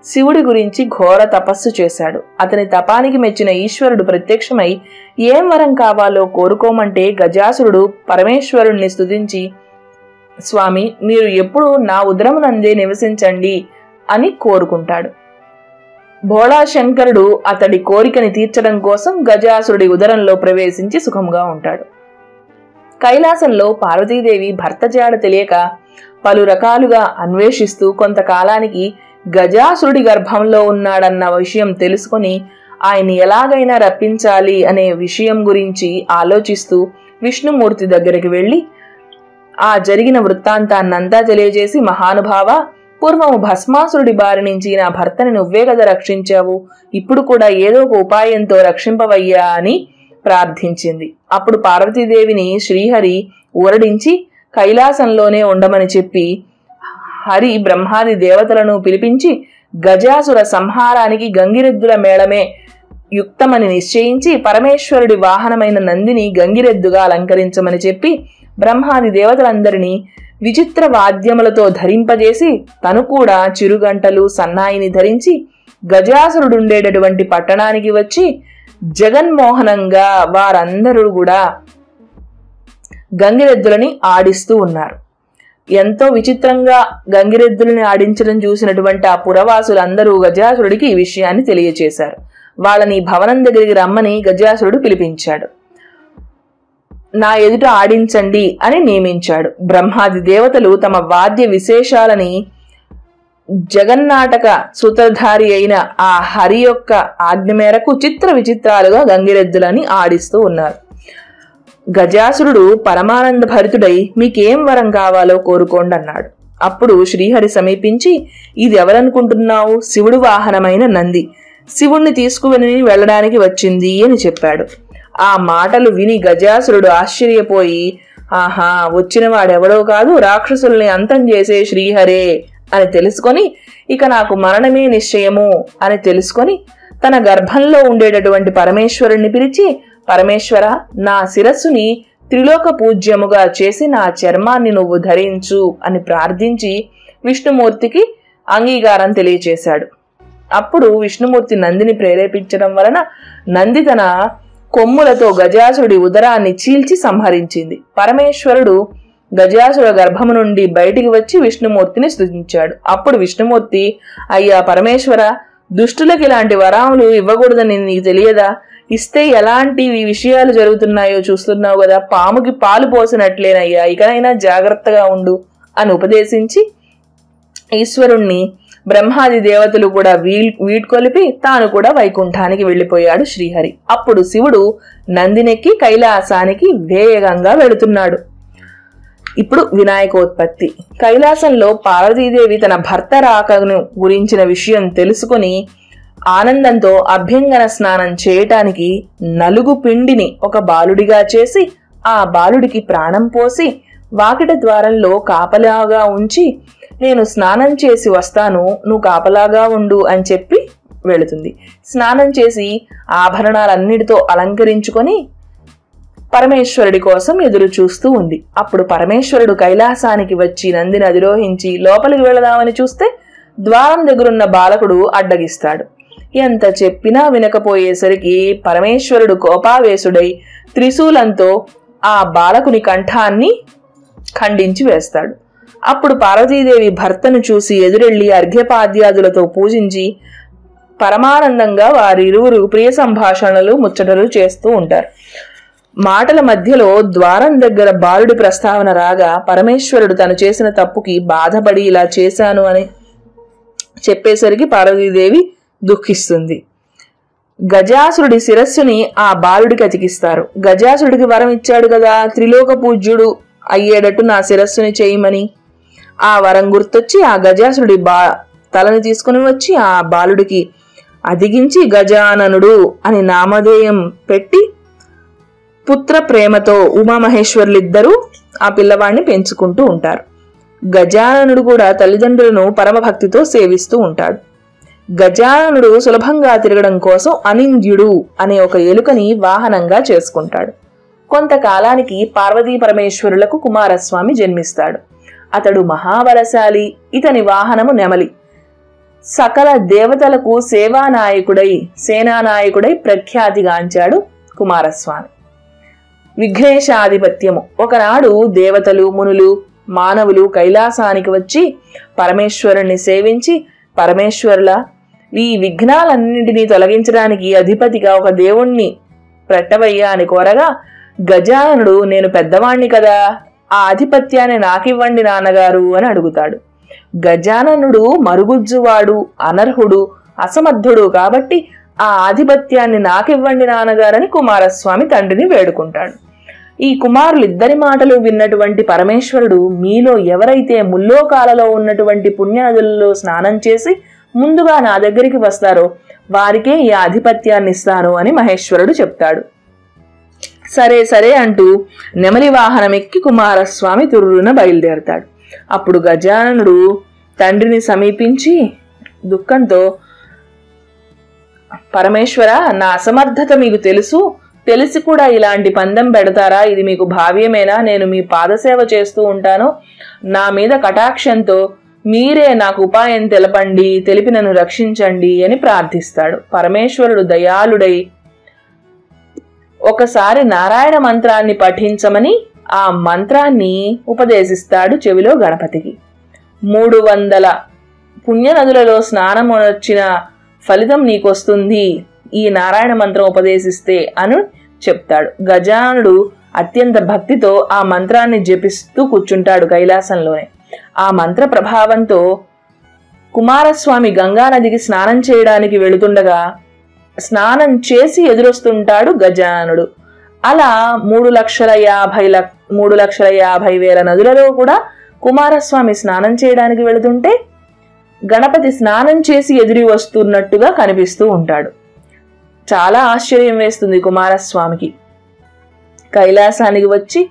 శివుడి గురించి ఘోర తపస్సు చేశాడు. అతని తపానికి మెచ్చిన ఈశ్వరుడు ప్రత్యక్షమై ఏం వరం కావాలో కోరుకోమంటే గజాసురుడు పరమేశ్వరుణ్ణి స్తుతించి, స్వామి, మీరు ఎప్పుడు నా ఉదరమునందే నివసించండి అని కోరుకుంటాడు. భోళాశంకరుడు అతడి కోరికని తీర్చడం కోసం గజాసురుడి ఉదరంలో ప్రవేశించి సుఖంగా ఉంటాడు. కైలాసంలో పార్వతీదేవి భర్త జాడ తెలియక పలు రకాలుగా అన్వేషిస్తూ కొంతకాలానికి గజాసురుడి గర్భంలో ఉన్నాడన్న విషయం తెలుసుకుని ఆయన్ని ఎలాగైనా రప్పించాలి అనే విషయం గురించి ఆలోచిస్తూ విష్ణుమూర్తి దగ్గరికి వెళ్లి ఆ జరిగిన వృత్తాంతాన్నంతా తెలియజేసి, మహానుభావ, పూర్వము భస్మాసురుడి బారి నుంచి నా భర్తని నువ్వే కదా రక్షించావు, ఇప్పుడు కూడా ఏదో ఒక ఉపాయంతో రక్షింపవయ్యా అని ప్రార్థించింది. అప్పుడు పార్వతీదేవిని శ్రీహరి ఊరడించి కైలాసంలోనే ఉండమని చెప్పి హరి బ్రహ్మాది దేవతలను పిలిపించి గజాసుర సంహారానికి గంగిరెద్దుల మేళమే యుక్తమని నిశ్చయించి పరమేశ్వరుడి వాహనమైన నందిని గంగిరెద్దుగా అలంకరించమని చెప్పి బ్రహ్మాది దేవతలందరినీ విచిత్ర వాద్యములతో ధరింపజేసి తను కూడా చిరుగంటలు సన్నాయిని ధరించి గజాసురుడుండేటటువంటి పట్టణానికి వచ్చి జగన్మోహనంగా వారందరూ కూడా గంగిరెద్దులని ఆడిస్తూ ఉన్నారు. ఎంతో విచిత్రంగా గంగిరెద్దులని ఆడించడం చూసినటువంటి ఆ పురవాసులందరూ గజాసురుడికి ఈ విషయాన్ని తెలియచేశారు. వాళ్ళని భవనం దగ్గరికి రమ్మని గజాసురుడు పిలిపించాడు. నా ఎదుట ఆడించండి అని నియమించాడు. బ్రహ్మాది దేవతలు తమ వాద్య విశేషాలని జగన్నాటక సూత్రధారి అయిన ఆ హరి యొక్క ఆజ్ఞ మేరకు చిత్ర విచిత్రాలుగా గంగిరెద్దులని ఆడిస్తూ ఉన్నారు. గజాసురుడు పరమానంద భరితుడై మీకేం వరం కావాలో కోరుకోండి అన్నాడు. అప్పుడు శ్రీహరి సమీపించి, ఇది ఎవరనుకుంటున్నావు? శివుడు వాహనమైన నంది శివుణ్ణి తీసుకుని వెళ్ళడానికి వచ్చింది అని చెప్పాడు. ఆ మాటలు విని గజాసురుడు ఆశ్చర్యపోయి, ఆహా, వచ్చిన వాడెవడో కాదు, రాక్షసుల్ని అంతం చేసే శ్రీహరే అని తెలుసుకొని, ఇక నాకు మరణమే నిశ్చయము అని తెలుసుకొని తన గర్భంలో ఉండేటటువంటి పరమేశ్వరుణ్ణి పిలిచి, పరమేశ్వర, నా శిరస్సుని త్రిలోక పూజ్యముగా చేసి నా చర్మాన్ని నువ్వు ధరించు అని ప్రార్థించి విష్ణుమూర్తికి అంగీకారం తెలియచేశాడు. అప్పుడు విష్ణుమూర్తి నందిని ప్రేరేపించడం వలన నంది తన కొమ్ములతో గజాసురుడి ఉదరాన్ని చీల్చి సంహరించింది. పరమేశ్వరుడు గజాసుర గర్భము నుండి బయటికి వచ్చి విష్ణుమూర్తిని స్తుతించాడు. అప్పుడు విష్ణుమూర్తి, అయ్యా పరమేశ్వర, దుష్టులకి ఇలాంటి వరాములు ఇవ్వకూడదని నీకు తెలియదా? ఇస్తే ఎలాంటి విషయాలు జరుగుతున్నాయో చూస్తున్నావు కదా, పాముకి పాలు పోసినట్లేనయ్యా, ఇకనైనా జాగ్రత్తగా ఉండు అని ఉపదేశించి ఈశ్వరుణ్ణి బ్రహ్మాది దేవతలు కూడా వీడ్కొలిపి తాను కూడా వైకుంఠానికి వెళ్లిపోయాడు శ్రీహరి. అప్పుడు శివుడు నందినెక్కి కైలాసానికి వేగంగా వెళుతున్నాడు. ఇప్పుడు వినాయకోత్పత్తి. కైలాసంలో పార్వతీదేవి తన భర్త రాకను గురించిన విషయం తెలుసుకుని ఆనందంతో అభ్యంగన స్నానం చేయటానికి నలుగు పిండిని ఒక బాలుడిగా చేసి ఆ బాలుడికి ప్రాణం పోసి వాకిట ద్వారంలో కాపలాగా ఉంచి, నేను స్నానం చేసి వస్తాను, నువ్వు కాపలాగా ఉండు అని చెప్పి వెళుతుంది. స్నానం చేసి ఆభరణాలన్నిటితో అలంకరించుకొని పరమేశ్వరుడి కోసం ఎదురు చూస్తూ ఉంది. అప్పుడు పరమేశ్వరుడు కైలాసానికి వచ్చి నందిని అధిరోహించి లోపలికి వెళదామని చూస్తే ద్వారం దగ్గరున్న బాలకుడు అడ్డగిస్తాడు. ఎంత చెప్పినా వినకపోయేసరికి పరమేశ్వరుడు కోపావేశుడై త్రిశూలంతో ఆ బాలకుని కంఠాన్ని ఖండించి వేస్తాడు. అప్పుడు పార్వతీదేవి భర్తను చూసి ఎదురెళ్లి అర్ఘ్యపాద్యాదులతో పూజించి పరమానందంగా వారిరువురు ప్రియ సంభాషణలు ముచ్చటలు చేస్తూ ఉంటారు. మాటల మధ్యలో ద్వారం దగ్గర బాలుడి ప్రస్తావన రాగా పరమేశ్వరుడు తను చేసిన తప్పుకి బాధపడి ఇలా చేశాను అని చెప్పేసరికి పార్వతీదేవి దుఃఖిస్తుంది. గజాసురుడి శిరస్సుని ఆ బాలుడికి అతికిస్తారు. గజాసురుడికి వరం ఇచ్చాడు కదా, త్రిలోక పూజ్యుడు అయ్యేటట్టు నా శిరస్సుని చేయమని. ఆ వరం గుర్తొచ్చి ఆ గజాసురుడి తలని తీసుకుని వచ్చి ఆ బాలుడికి అదిగించి గజాననుడు అని నామధేయం పెట్టి పుత్ర ప్రేమతో ఉమామహేశ్వరులిద్దరూ ఆ పిల్లవాడిని పెంచుకుంటూ ఉంటారు. గజాననుడు కూడా తల్లిదండ్రులను పరమభక్తితో సేవిస్తూ ఉంటాడు. గజాననుడు సులభంగా తిరగడం కోసం అనింద్యుడు అనే ఒక ఎలుకని వాహనంగా చేసుకుంటాడు. కొంతకాలానికి పార్వతీ పరమేశ్వరులకు కుమారస్వామి జన్మిస్తాడు. అతడు మహాబలశాలి. ఇతని వాహనము నెమలి. సకల దేవతలకు సేవానాయకుడై సేనానాయకుడై ప్రఖ్యాతిగాంచాడు కుమారస్వామి. విఘ్నేశాధిపత్యము. ఒకనాడు దేవతలు, మునులు, మానవులు కైలాసానికి వచ్చి పరమేశ్వరుణ్ణి సేవించి, పరమేశ్వరుల ఈ విఘ్నాలన్నింటినీ తొలగించడానికి అధిపతిగా ఒక దేవుణ్ణి పెట్టవయ్యా అని కోరగా, గజాననుడు నేను పెద్దవాణ్ణి కదా, ఆ ఆధిపత్యాన్ని నాకివ్వండి నాన్నగారు అని అడుగుతాడు. గజాననుడు మరుగుజ్జువాడు, అనర్హుడు, అసమర్థుడు కాబట్టి ఆ ఆధిపత్యాన్ని నాకివ్వండి నాన్నగారని కుమారస్వామి తండ్రిని వేడుకుంటాడు. ఈ కుమారులిద్దరి మాటలు విన్నటువంటి పరమేశ్వరుడు, మీలో ఎవరైతే ముల్లోకాలలో ఉన్నటువంటి పుణ్యనదులలో స్నానం చేసి ముందుగా నా దగ్గరికి వస్తారో వారికే ఈ ఆధిపత్యాన్ని ఇస్తాను అని మహేశ్వరుడు చెప్తాడు. సరే సరే అంటూ నెమలి వాహనం ఎక్కి కుమారస్వామి తుర్రున బయలుదేరతాడు. అప్పుడు గజాననుడు తండ్రిని సమీపించి దుఃఖంతో, పరమేశ్వర, నా అసమర్థత మీకు తెలిసి కూడా ఇలాంటి పందెం పెడతారా? ఇది మీకు భావ్యమేనా? నేను మీ పాదసేవ చేస్తూ ఉంటాను. నా మీద కటాక్షంతో మీరే నాకు ఉపాయం తెలిపి నన్ను రక్షించండి అని ప్రార్థిస్తాడు. పరమేశ్వరుడు దయాళుడై ఒకసారి నారాయణ మంత్రాన్ని పఠించమని ఆ మంత్రాన్ని ఉపదేశిస్తాడు చెవిలో గణపతికి. 300 పుణ్యనదులలో స్నానం వచ్చిన ఫలితం నీకొస్తుంది ఈ నారాయణ మంత్రం ఉపదేశిస్తే అని చెప్తాడు. గజానుడు అత్యంత భక్తితో ఆ మంత్రాన్ని జపిస్తూ కూర్చుంటాడు కైలాసంలోనే. ఆ మంత్ర ప్రభావంతో కుమారస్వామి గంగానదికి స్నానం చేయడానికి వెళుతుండగా స్నానం చేసి ఎదురొస్తుంటాడు గజానుడు. అలా 3,50,000 నదులలో కూడా కుమారస్వామి స్నానం చేయడానికి వెళుతుంటే గణపతి స్నానం చేసి ఎదురు వస్తున్నట్టుగా కనిపిస్తూ ఉంటాడు. చాలా ఆశ్చర్యం వేస్తుంది కుమారస్వామికి. కైలాసానికి వచ్చి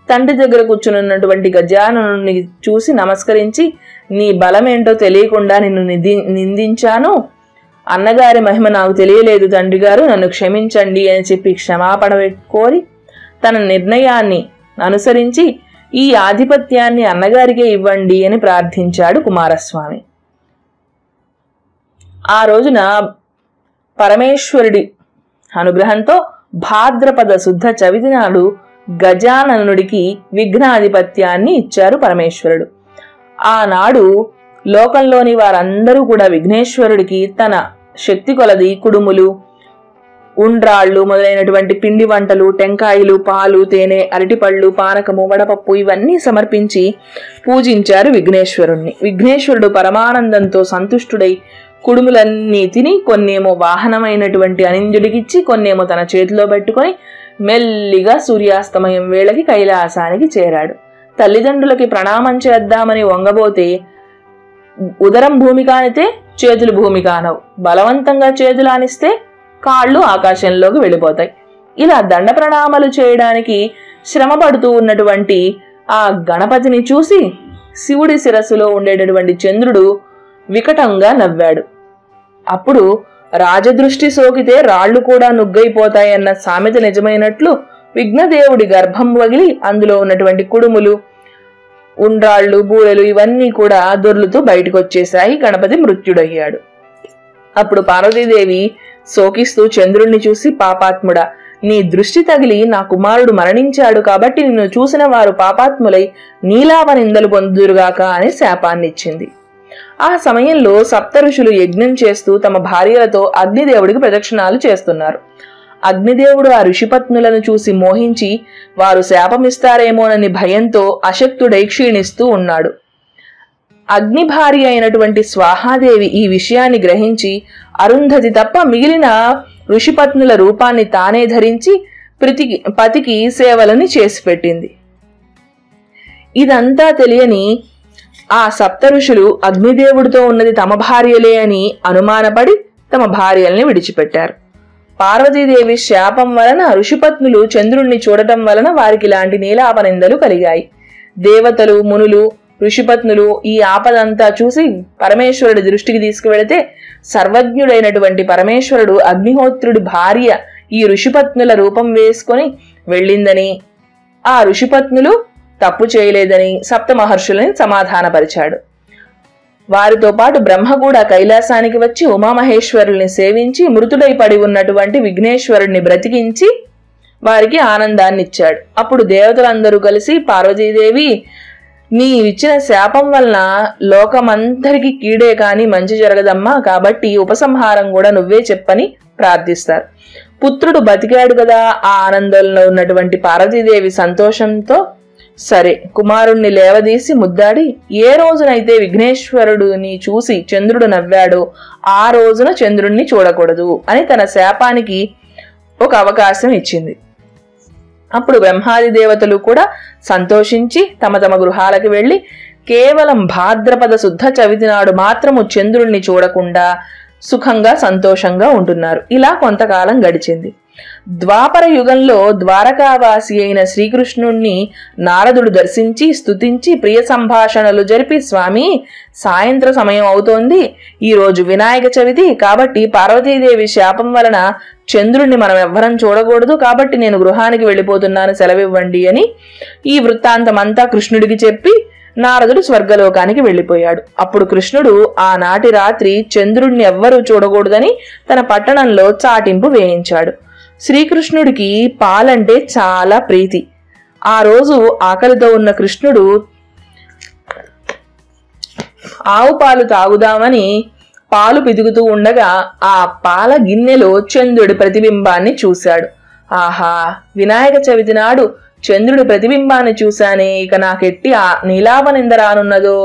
తండ్రి దగ్గర కూర్చున్నటువంటి గజాననుని చూసి నమస్కరించి, నీ బలమేంటో తెలియకుండా నిన్ను నిందించాను, అన్నగారి మహిమ నాకు తెలియలేదు తండ్రి గారు, నన్ను క్షమించండి అని చెప్పి క్షమాపణ కోరి తన నిర్ణయాన్ని అనుసరించి ఈ ఆధిపత్యాన్ని అన్నగారికే ఇవ్వండి అని ప్రార్థించాడు కుమారస్వామి. ఆ రోజున పరమేశ్వరుడి అనుగ్రహంతో భాద్రపద శుద్ధ చవితి నాడు గజాననుడికి విఘ్నాధిపత్యాన్ని ఇచ్చారు పరమేశ్వరుడు. ఆనాడు లోకంలోని వారందరూ కూడా విఘ్నేశ్వరుడికి తన శక్తి కొలది కుడుములు, ఉండ్రాళ్ళు మొదలైనటువంటి పిండి వంటలు, టెంకాయలు, పాలు, తేనె, అరటిపళ్ళు, పానకము, వడపప్పు ఇవన్నీ సమర్పించి పూజించారు విఘ్నేశ్వరుణ్ణి. విఘ్నేశ్వరుడు పరమానందంతో సంతుష్టుడై కుడుములన్నీ తిని కొన్నేమో వాహనమైనటువంటి అనింద్యుడికిచ్చి కొన్నేమో తన చేతిలో పెట్టుకొని మెల్లిగా సూర్యాస్తమయం వేళకి కైలాసానికి చేరాడు. తల్లిదండ్రులకి ప్రణామం చేద్దామని వంగబోతే ఉదరం భూమి కానితే చేతులు భూమి కానవు, బలవంతంగా చేతులు ఆనిస్తే కాళ్ళు ఆకాశంలోకి వెళ్ళిపోతాయి. ఇలా దండ ప్రణామాలు చేయడానికి శ్రమ పడుతూ ఉన్నటువంటి ఆ గణపతిని చూసి శివుడి శిరస్సులో ఉండేటటువంటి చంద్రుడు వికటంగా నవ్వాడు. అప్పుడు రాజదృష్టి సోకితే రాళ్లు కూడా నుగ్గైపోతాయన్న సామెత నిజమైనట్లు విఘ్నదేవుడి గర్భం వగిలి అందులో ఉన్నటువంటి కుడుములు, ఉండ్రాళ్ళు, బూరెలు ఇవన్నీ కూడా దొర్లుతూ బయటకు వచ్చేశాయి. గణపతి మృత్యుడయ్యాడు. అప్పుడు పార్వతీదేవి శోకిస్తూ చంద్రుణ్ణి చూసి, పాపాత్ముడా, నీ దృష్టి తగిలి నా కుమారుడు మరణించాడు కాబట్టి నిన్ను చూసిన వారు పాపాత్ములై నీలావ నిందలు పొందుదురుగాక అని శాపాన్నిచ్చింది. ఆ సమయంలో సప్త ఋషులు యజ్ఞం చేస్తూ తమ భార్యలతో అగ్నిదేవుడికి ప్రదక్షిణాలు చేస్తున్నారు. అగ్నిదేవుడు ఆ ఋషిపత్నులను చూసి మోహించి వారు శాపమిస్తారేమోనని భయంతో అశక్తుడై క్షీణిస్తూ ఉన్నాడు. అగ్ని భార్య అయినటువంటి స్వాహాదేవి ఈ విషయాన్ని గ్రహించి అరుంధతి తప్ప మిగిలిన ఋషిపత్నుల రూపాన్ని తానే ధరించి పతికి సేవలని చేసి పెట్టింది. ఇదంతా తెలియని ఆ సప్త ఋషులు అగ్నిదేవుడితో ఉన్నది తమ భార్యలే అని అనుమానపడి తమ భార్యల్ని విడిచిపెట్టారు. పార్వతీదేవి శాపం వలన ఋషిపత్నులు చంద్రుణ్ణి చూడటం వలన వారికి ఇలాంటి నీలాపనిందలు కలిగాయి. దేవతలు, మునులు, ఋషిపత్నులు ఈ ఆపదంతా చూసి పరమేశ్వరుడి దృష్టికి తీసుకువెళితే సర్వజ్ఞుడైనటువంటి పరమేశ్వరుడు అగ్నిహోత్రుడి భార్య ఈ ఋషిపత్నుల రూపం వేసుకొని వెళ్ళిందని, ఆ ఋషిపత్నులు తప్పు చేయలేదని సప్త మహర్షులని సమాధానపరిచాడు. వారితో పాటు బ్రహ్మ కూడా కైలాసానికి వచ్చి ఉమామహేశ్వరుల్ని సేవించి మృతుడై పడి ఉన్నటువంటి విఘ్నేశ్వరుణ్ణి బ్రతికించి వారికి ఆనందాన్ని ఇచ్చాడు. అప్పుడు దేవతలందరూ కలిసి, పార్వతీదేవి, నీవిచ్చిన శాపం వలన లోకమందరికీ కీడే కాని మంచి జరగదమ్మా, కాబట్టి ఉపసంహారం కూడా నువ్వే చెప్పని ప్రార్థిస్తారు. పుత్రుడు బతికాడు కదా, ఆ ఆనందంలో ఉన్నటువంటి పార్వతీదేవి సంతోషంతో సరే కుమారుణ్ణి లేవదీసి ముద్దాడి, ఏ రోజునైతే విఘ్నేశ్వరుడిని చూసి చంద్రుడు నవ్వాడో ఆ రోజున చంద్రుణ్ణి చూడకూడదు అని తన శాపానికి ఒక అవకాశం ఇచ్చింది. అప్పుడు బ్రహ్మాది దేవతలు కూడా సంతోషించి తమ తమ గృహాలకు వెళ్లి కేవలం భాద్రపద శుద్ధ చవితి నాడు మాత్రము చంద్రుణ్ణి చూడకుండా సుఖంగా సంతోషంగా ఉంటున్నారు. ఇలా కొంతకాలం గడిచింది. ద్వాపర యుగంలో ద్వారకావాసి అయిన శ్రీకృష్ణుణ్ణి నారదుడు దర్శించి స్తుతించి ప్రియ సంభాషణలు జరిపి, స్వామి, సాయంత్ర సమయం అవుతోంది, ఈరోజు వినాయక చవితి, కాబట్టి పార్వతీదేవి శాపం వలన చంద్రుణ్ణి మనం ఎవ్వరం చూడకూడదు, కాబట్టి నేను గృహానికి వెళ్ళిపోతున్నాను, సెలవివ్వండి అని ఈ వృత్తాంతమంతా కృష్ణుడికి చెప్పి నారదుడు స్వర్గలోకానికి వెళ్ళిపోయాడు. అప్పుడు కృష్ణుడు ఆనాటి రాత్రి చంద్రుణ్ణి ఎవ్వరూ చూడకూడదని తన పట్టణంలో చాటింపు వేయించాడు. శ్రీకృష్ణుడికి పాలంటే చాలా ప్రీతి. ఆ రోజు ఆకలితో ఉన్న కృష్ణుడు ఆవు పాలు తాగుదామని పాలు పితుకుతూ ఉండగా ఆ పాల గిన్నెలో చంద్రుడి ప్రతిబింబాన్ని చూశాడు. ఆహా, వినాయక చవితి నాడు చంద్రుడి ప్రతిబింబాన్ని చూశానే, ఇక నాకెట్టి ఆ నీలాభ నింద రానున్నదో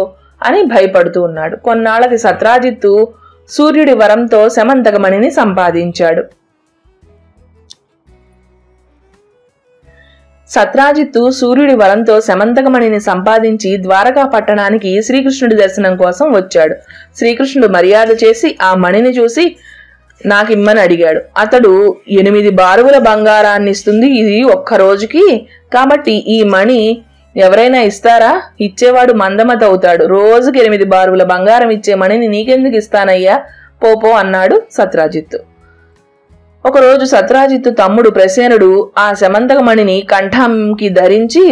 అని భయపడుతూ ఉన్నాడు. కొన్నాళ్ళకి సత్రాజిత్తు సూర్యుడి వరంతో శమంతకమణిని సంపాదించాడు. సత్రాజిత్తు సూర్యుడి వరంతో శమంతకమణిని సంపాదించి ద్వారకా పట్టణానికి శ్రీకృష్ణుడి దర్శనం కోసం వచ్చాడు. శ్రీకృష్ణుడు మర్యాద చేసి ఆ మణిని చూసి నాకిమ్మని అడిగాడు. అతడు 8 బారువుల బంగారాన్ని ఇస్తుంది ఇది ఒక్క రోజుకి, కాబట్టి ఈ మణి ఎవరైనా ఇస్తారా? ఇచ్చేవాడు మందమతి అవుతాడు. రోజుకి 8 బారువుల బంగారం ఇచ్చే మణిని నీకెందుకు ఇస్తానయ్యా, పోపో అన్నాడు సత్రాజిత్తు. ఒకరోజు సత్రాజిత్తు తమ్ముడు ప్రసేనుడు ఆ శమంతకమణిని కంఠంకి ధరించి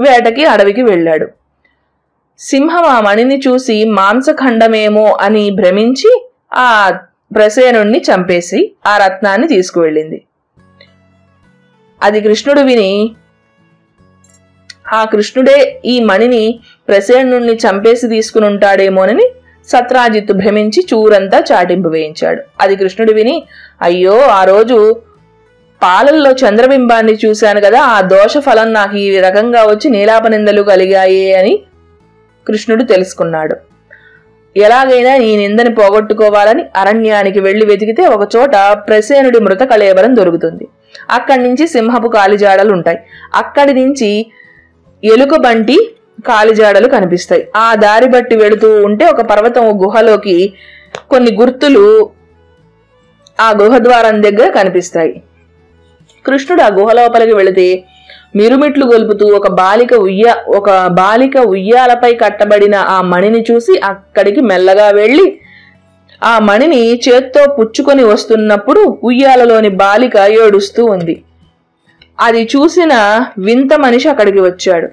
వేటకి అడవికి వెళ్ళాడు. సింహం ఆ మణిని చూసి మాంసఖండమేమో అని భ్రమించి ఆ ప్రసేనుణ్ణి చంపేసి ఆ రత్నాన్ని తీసుకువెళ్ళింది. అది కృష్ణుడు విని, ఆ కృష్ణుడే ఈ మణిని ప్రసేనుణ్ణి చంపేసి తీసుకుని ఉంటాడేమోనని సత్రాజిత్తు భ్రమించి చూరంతా చాటింపు వేయించాడు. అది కృష్ణుడు విని, అయ్యో, ఆ రోజు పాలల్లో చంద్రబింబాన్ని చూశాను కదా, ఆ దోష ఫలం నాకు ఈ రకంగా వచ్చి నీలాపనిందలు కలిగాయే అని కృష్ణుడు తెలుసుకున్నాడు. ఎలాగైనా ఈ నిందని పోగొట్టుకోవాలని అరణ్యానికి వెళ్లి వెతికితే ఒకచోట ప్రసేనుడి మృత కళేబరం దొరుకుతుంది. అక్కడి నుంచి సింహపు కాలిజాడలు ఉంటాయి. అక్కడి నుంచి ఎలుకబంటి కాలిజాడలు కనిపిస్తాయి. ఆ దారి బట్టి వెళుతూ ఉంటే ఒక పర్వతం గుహలోకి కొన్ని గుర్తులు ఆ గుహద్వారం దగ్గర కనిపిస్తాయి. కృష్ణుడు ఆ గుహ లోపలికి వెళితే మిరుమిట్లు గొలుపుతూ ఒక బాలిక ఉయ్యాలపై కట్టబడిన ఆ మణిని చూసి అక్కడికి మెల్లగా వెళ్లి ఆ మణిని చేత్తో పుచ్చుకొని వస్తున్నప్పుడు ఉయ్యాలలోని బాలిక ఏడుస్తూ ఉంది. అది చూసిన వింత మనిషి అక్కడికి వచ్చాడు.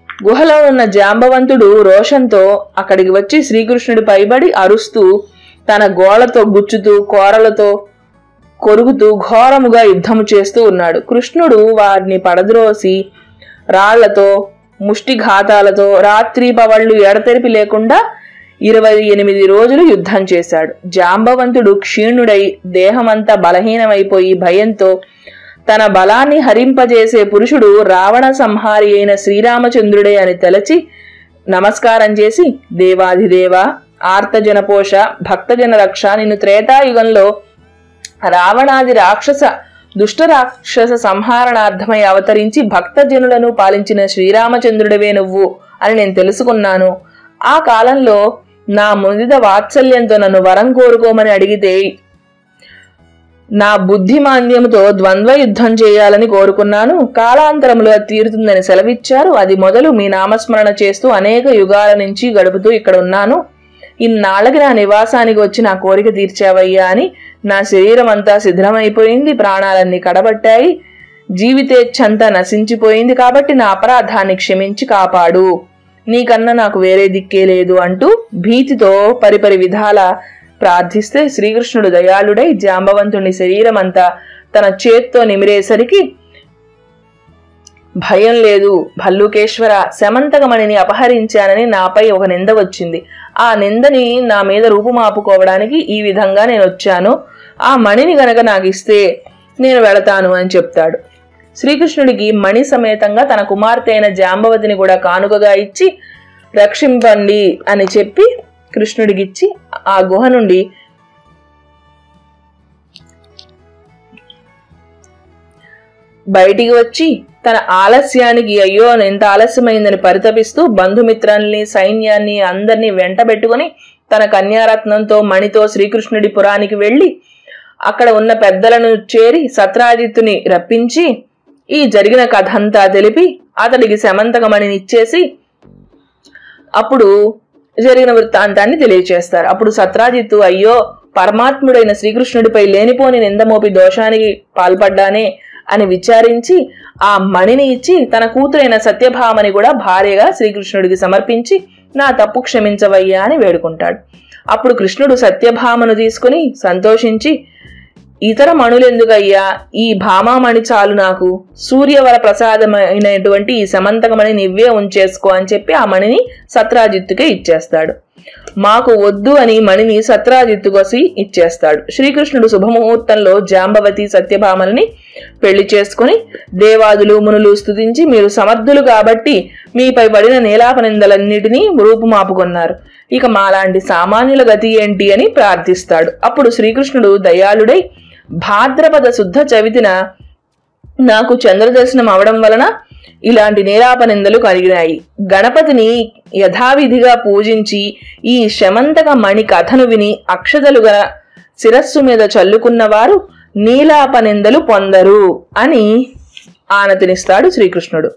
గుహలో ఉన్న జాంబవంతుడు రోషంతో అక్కడికి వచ్చి శ్రీకృష్ణుడి పైబడి అరుస్తూ తన గోళ్లతో గుచ్చుతూ కోరలతో కొరుగుతూ ఘోరముగా యుద్ధము చేస్తూ ఉన్నాడు. కృష్ణుడు వారిని పడద్రోసి రాళ్లతో ముష్టిఘాతాలతో రాత్రి పవళ్లు ఎడతెరిపి లేకుండా 28 రోజులు యుద్ధం చేశాడు. జాంబవంతుడు క్షీణుడై దేహమంతా బలహీనమైపోయి భయంతో తన బలాన్ని హరింపజేసే పురుషుడు రావణ సంహారి అయిన శ్రీరామచంద్రుడే అని తలచి నమస్కారం చేసి, దేవాధిదేవ, ఆర్తజనపోష, భక్తజన రక్ష, నిన్ను త్రేతాయుగంలో రావణాది దుష్ట రాక్షస సంహారణార్థమై అవతరించి భక్తజనులను పాలించిన శ్రీరామచంద్రుడివే నువ్వు అని నేను తెలుసుకున్నాను. ఆ కాలంలో నా ముదిత వాత్సల్యంతో నన్ను వరం కోరుకోమని అడిగితే నా బుద్ధిమాంద్యముతో ద్వంద్వ యుద్ధం చేయాలని కోరుకున్నాను. కాలాంతరంలో అది తీరుతుందని సెలవిచ్చారు. అది మొదలు మీ నామస్మరణ చేస్తూ అనేక యుగాల నుంచి గడుపుతూ ఇక్కడ ఉన్నాను. ఇన్నాళ్ళకి నా నివాసానికి వచ్చి నా కోరిక తీర్చావయ్యా అని నా శరీరం అంతా శిథిలమైపోయింది, ప్రాణాలన్నీ కడబట్టాయి, జీవితేచ్ఛంతా నశించిపోయింది. కాబట్టి నా అపరాధాన్ని క్షమించి కాపాడు నీకన్నా నాకు వేరే దిక్కే లేదు అంటూ భీతితో పరిపరి విధాల ప్రార్థిస్తే శ్రీకృష్ణుడు దయాళుడై జాంబవంతుని శరీరం అంతా తన చేత్తో నిమిరేసరికి, భయం లేదు భల్లూకేశ్వర, శమంతకమణిని అపహరించానని నాపై ఒక నింద వచ్చింది. ఆ నిందని నా మీద రూపుమాపుకోవడానికి ఈ విధంగా నేను వచ్చాను. ఆ మణిని గనక నాకు ఇస్తే నేను వెళతాను అని చెప్తాడు. శ్రీకృష్ణుడికి మణి సమేతంగా తన కుమార్తె అయిన జాంబవతిని కూడా కానుకగా ఇచ్చి రక్షింపండి అని చెప్పి కృష్ణుడికిచ్చి ఆ గుహ నుండి బయటికి వచ్చి తన ఆలస్యానికి అయ్యో ఎంత ఆలస్యమైందని పరితపిస్తూ బంధుమిత్రాల్ని సైన్యాన్ని అందరినీ వెంటబెట్టుకుని తన కన్యారత్నంతో మణితో శ్రీకృష్ణుడి పురానికి వెళ్లి అక్కడ ఉన్న పెద్దలను చేరి సత్రాజిత్తుని రప్పించి ఈ జరిగిన కథ అంతా తెలిపి అతడికి శమంతకమణిని ఇచ్చేసి అప్పుడు జరిగిన వృత్తాంతాన్ని తెలియచేస్తారు. అప్పుడు సత్రాజిత్తు అయ్యో పరమాత్ముడైన శ్రీకృష్ణుడిపై లేనిపోని నిందమోపి దోషానికి పాల్పడ్డానే అని విచారించి ఆ మణిని ఇచ్చి తన కూతురైన సత్యభామని కూడా భార్యగా శ్రీకృష్ణుడికి సమర్పించి నా తప్పు క్షమించవయ్యా అని వేడుకుంటాడు. అప్పుడు కృష్ణుడు సత్యభామను తీసుకుని సంతోషించి, ఇతర మణులెందుకయ్యా, ఈ భామామణి చాలు నాకు, సూర్యవర ప్రసాదమైనటువంటి ఈ సమంతకమణి నివ్వే ఉంచేసుకో అని చెప్పి ఆ మణిని సత్రాజిత్తుకే ఇచ్చేస్తాడు. మాకు వద్దు అని మణిని సత్రాజిత్తుకోసి ఇచ్చేస్తాడు. శ్రీకృష్ణుడు శుభముహూర్తంలో జాంబవతి సత్యభామల్ని పెళ్లి చేసుకుని దేవాదులు మునులు స్తుతించి మీరు సమర్థులు కాబట్టి మీపై పడిన నీలాపనిందలన్నిటినీ రూపుమాపుకున్నారు, ఇక మాలాంటి సామాన్యుల గతి ఏంటి అని ప్రార్థిస్తాడు. అప్పుడు శ్రీకృష్ణుడు దయాళుడై భాద్రపద శుద్ధ చవితిన నాకు చంద్రదర్శనం అవడం వలన ఇలాంటి నీలాపనిందలు కలిగినాయి. గణపతిని యథావిధిగా పూజించి ఈ శమంతక మణి కథను విని అక్షతలుగా శిరస్సు మీద చల్లుకున్నవారు నీలాపనిందలు పొందరు అని ఆనతినిస్తాడు శ్రీకృష్ణుడు.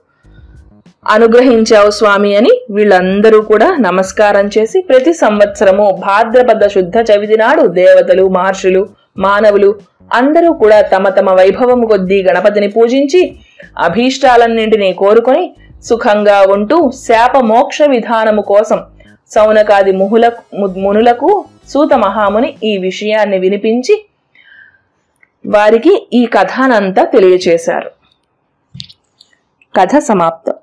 అనుగ్రహించావు స్వామి అని వీళ్ళందరూ కూడా నమస్కారం చేసి ప్రతి సంవత్సరము భాద్రపద శుద్ధ చవితి నాడు దేవతలు, మహర్షులు, మానవులు అందరూ కూడా తమ తమ వైభవము కొద్దీ గణపతిని పూజించి అభీష్టాలన్నింటినీ కోరుకొని సుఖంగా ఉంటూ శాప మోక్ష విధానము కోసం సౌనకాది మునులకు సూత మహాముని ఈ విషయాన్ని వినిపించి వారికి ఈ కథనంతా తెలియచేశారు. కథ సమాప్తం.